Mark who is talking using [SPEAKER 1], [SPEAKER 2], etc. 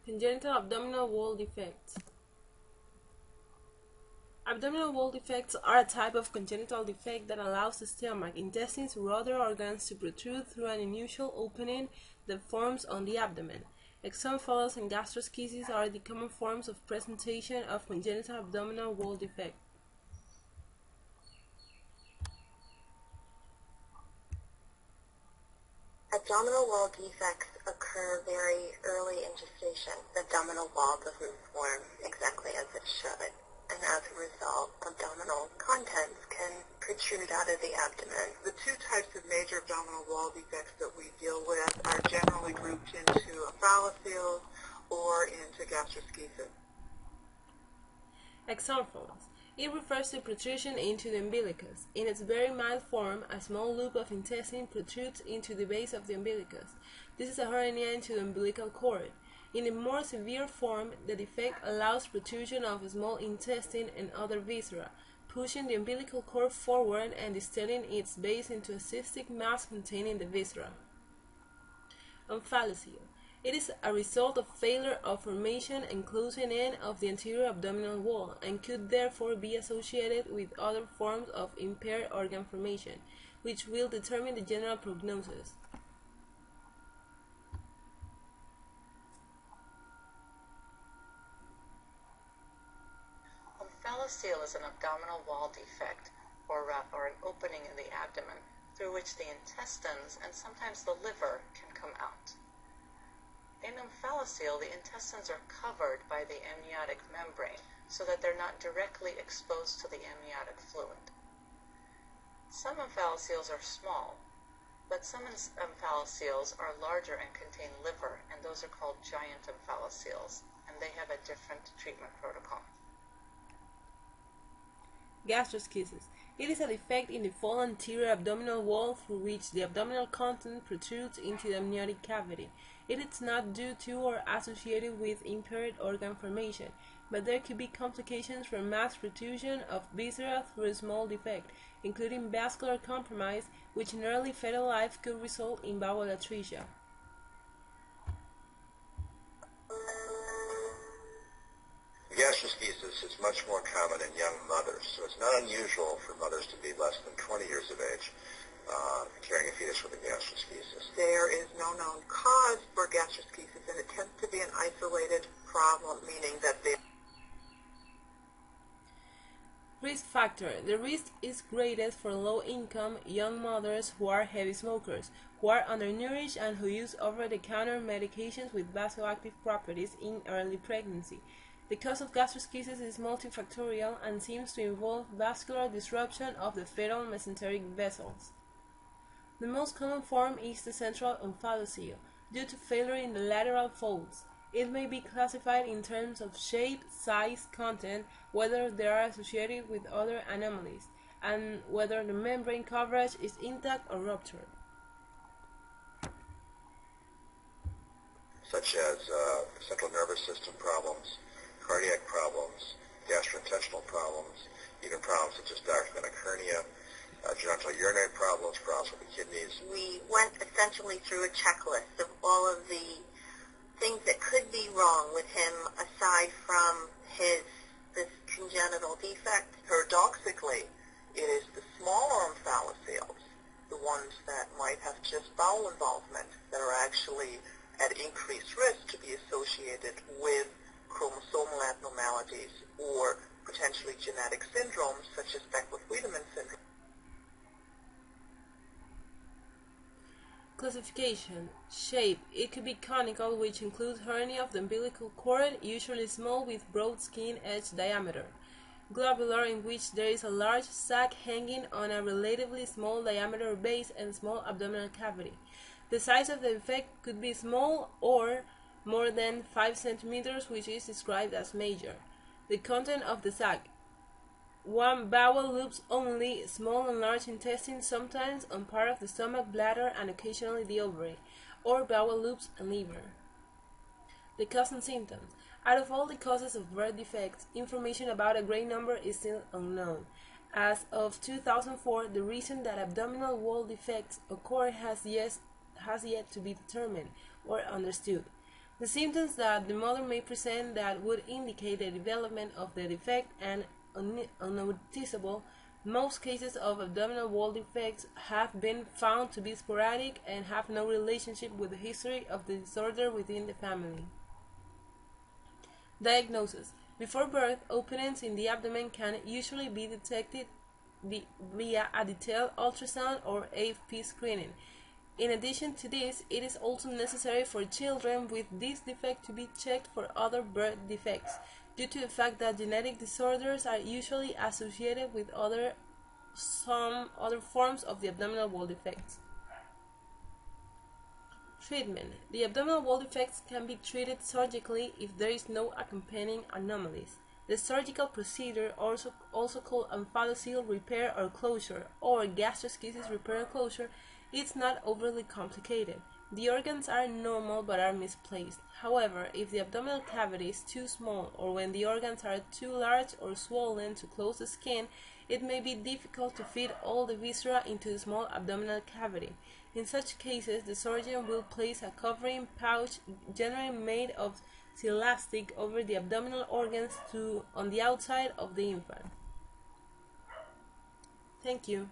[SPEAKER 1] Congenital abdominal wall defects. Abdominal wall defects are a type of congenital defect that allows the stomach, intestines, or other organs to protrude through an unusual opening that forms on the abdomen. Exomphalos and gastroschisis are the common forms of presentation of congenital abdominal wall defect.
[SPEAKER 2] Abdominal wall defects occur very early in gestation. The abdominal wall doesn't form exactly as it should, and as a result, abdominal contents can protrude out of the abdomen.
[SPEAKER 3] The two types of major abdominal wall defects that we deal with are generally grouped into omphalocele or into gastroschisis.
[SPEAKER 1] Exomphalos. It refers to protrusion into the umbilicus. In its very mild form, a small loop of intestine protrudes into the base of the umbilicus. This is a hernia into the umbilical cord. In a more severe form, the defect allows protrusion of a small intestine and other viscera, pushing the umbilical cord forward and distilling its base into a cystic mass containing the viscera. Omphalocele. It is a result of failure of formation and closing in of the anterior abdominal wall, and could therefore be associated with other forms of impaired organ formation, which will determine the general prognosis.
[SPEAKER 4] Omphalocele is an abdominal wall defect, or an opening in the abdomen, through which the intestines and sometimes the liver can come out. In omphalocele, the intestines are covered by the amniotic membrane so that they're not directly exposed to the amniotic fluid. Some omphaloceles are small, but some omphaloceles are larger and contain liver, and those are called giant omphaloceles, and they have a different treatment protocol.
[SPEAKER 1] Gastroschisis. It is a defect in the full anterior abdominal wall through which the abdominal content protrudes into the amniotic cavity. It is not due to or associated with impaired organ formation, but there could be complications from mass protrusion of viscera through a small defect, including vascular compromise, which in early fetal life could result in bowel atresia.
[SPEAKER 5] Gastroschisis is much more common in young mothers, so it's not unusual for mothers to be less than 20 years of age carrying a fetus with a gastroschisis.
[SPEAKER 3] There is no known cause for gastroschisis, and it tends to be an isolated problem, meaning that they
[SPEAKER 1] Risk factor. The risk is greatest for low-income young mothers who are heavy smokers, who are undernourished, and who use over-the-counter medications with vasoactive properties in early pregnancy. The cause of gastroschisis is multifactorial and seems to involve vascular disruption of the fetal mesenteric vessels. The most common form is the central omphalocele, due to failure in the lateral folds. It may be classified in terms of shape, size, content, whether they are associated with other anomalies, and whether the membrane coverage is intact or ruptured.
[SPEAKER 5] Such as central nervous system problems, cardiac problems, gastrointestinal problems, even problems such as diaphragmatic hernia, genitourinary problems, problems with the kidneys.
[SPEAKER 2] We went essentially through a checklist of all of the things that could be wrong with him aside from this congenital defect.
[SPEAKER 3] paradoxically, it is the smaller omphaloceles, the ones that might have just bowel involvement, that are actually at increased risk to be associated with chromosomal abnormalities or potentially genetic syndromes such as Beckwith-Wiedemann syndrome.
[SPEAKER 1] Classification. Shape. It could be conical, which includes hernia of the umbilical cord, usually small with broad skin edge diameter. Globular, in which there is a large sac hanging on a relatively small diameter base and small abdominal cavity. The size of the defect could be small or more than 5 cm, which is described as major. The content of the sac. 1 bowel loops only, small and large intestine, sometimes on part of the stomach, bladder, and occasionally the ovary, or bowel loops and liver. The cause and symptoms. Out of all the causes of birth defects, information about a great number is still unknown. As of 2004, the reason that abdominal wall defects occur has yet to be determined or understood. The symptoms that the mother may present that would indicate the development of the defect are unnoticeable. Most cases of abdominal wall defects have been found to be sporadic and have no relationship with the history of the disorder within the family. Diagnosis. Before birth, openings in the abdomen can usually be detected via a detailed ultrasound or AFP screening. In addition to this, it is also necessary for children with this defect to be checked for other birth defects, due to the fact that genetic disorders are usually associated with some other forms of the abdominal wall defects. Treatment. The abdominal wall defects can be treated surgically if there is no accompanying anomalies. The surgical procedure, also called omphalocele repair or closure, or gastroschisis repair or closure, is not overly complicated. The organs are normal but are misplaced. However, if the abdominal cavity is too small, or when the organs are too large or swollen to close the skin, it may be difficult to fit all the viscera into the small abdominal cavity. In such cases, the surgeon will place a covering pouch, generally made of silastic, over the abdominal organs on the outside of the infant. Thank you.